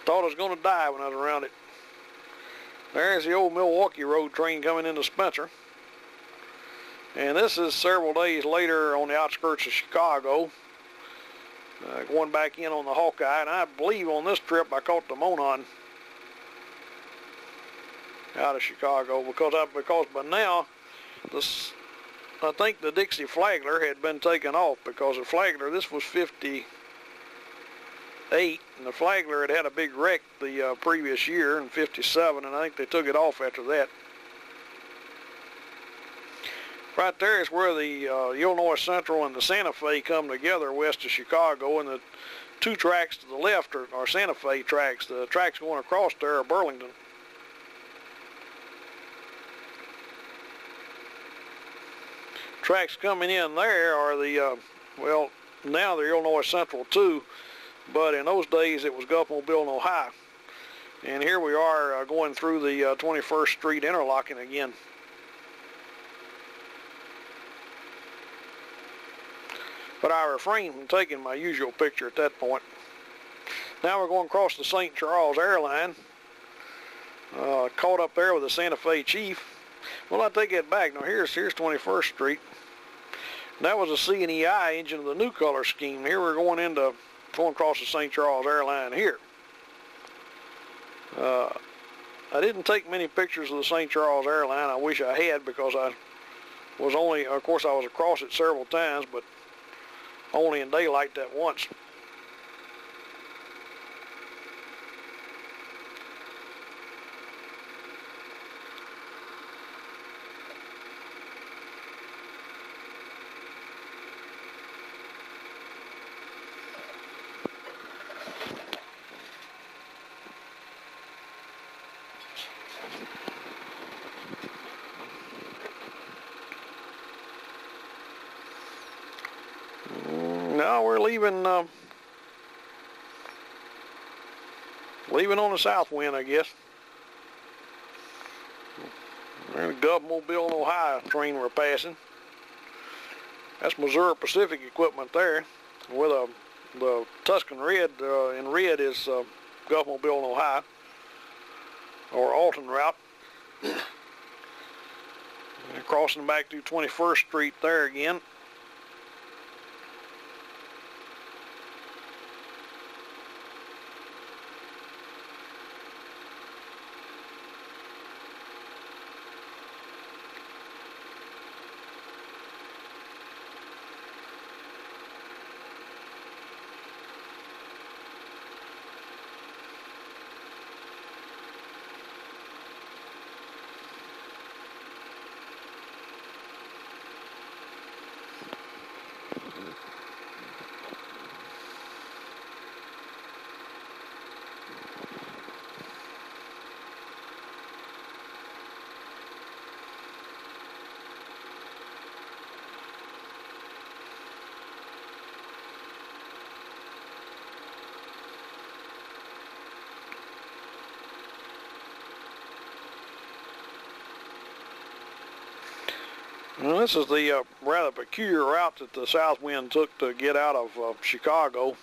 Thought I was going to die when I was around it. There's the old Milwaukee Road train coming into Spencer. And this is several days later on the outskirts of Chicago. Going back in on the Hawkeye. And I believe on this trip I caught the Monon out of Chicago because by now I think the Dixie Flagler had been taken off, because the Flagler, this was 58, and the Flagler had a big wreck the previous year in 57, and I think they took it off after that. Right there is where the Illinois Central and the Santa Fe come together west of Chicago, and the two tracks to the left are Santa Fe tracks. The tracks going across there are Burlington. Tracks coming in there are the, well, now they're Illinois Central too, but in those days it was Gulfmobile and Ohio. And here we are going through the 21st Street interlocking again. But I refrained from taking my usual picture at that point. Now we're going across the St. Charles airline. Caught up there with the Santa Fe Chief. Well, I take that back. Now here's 21st Street. That was a C&EI engine of the new color scheme. Here we're going across the St. Charles airline here. I didn't take many pictures of the St. Charles airline. I wish I had, because I was only, of course I was across it several times, but only in daylight that once. Now we're leaving on the SouthWind, I guess. There's the Gulfmobile and Ohio train we're passing. That's Missouri Pacific equipment there. With the Tuscan red in red is Gulfmobile and Ohio, or Alton route. And crossing back through 21st Street there again. Well, this is the rather peculiar route that the SouthWind took to get out of Chicago.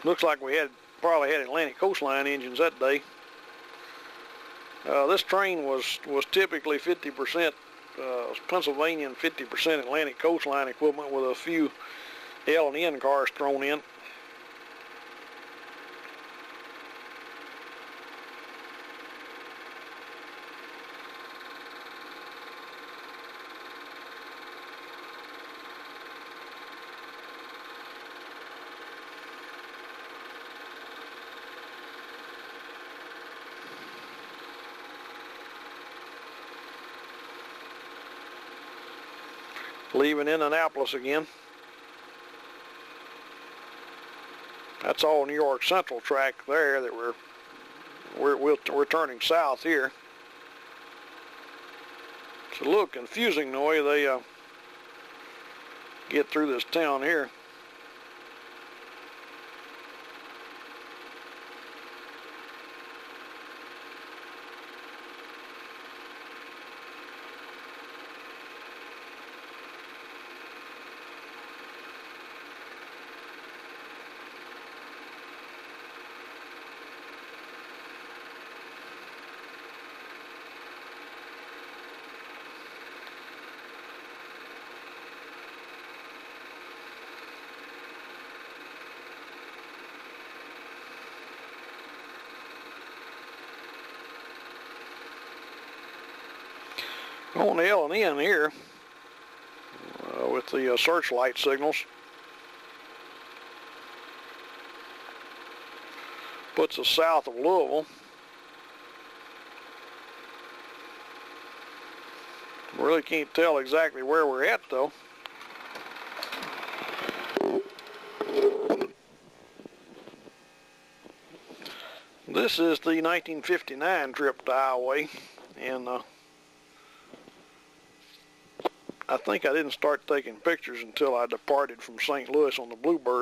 Looks like we probably had Atlantic Coastline engines that day. This train was typically 50% Pennsylvania and 50% Atlantic Coastline equipment, with a few L&N cars thrown in. Leaving Indianapolis again. That's all New York Central track there that we're turning south here. It's a little confusing the way they get through this town here. On the L&N here, with the searchlight signals. Puts us south of Louisville. Really can't tell exactly where we're at though. This is the 1959 trip to Iowa, and I think I didn't start taking pictures until I departed from St. Louis on the Bluebird.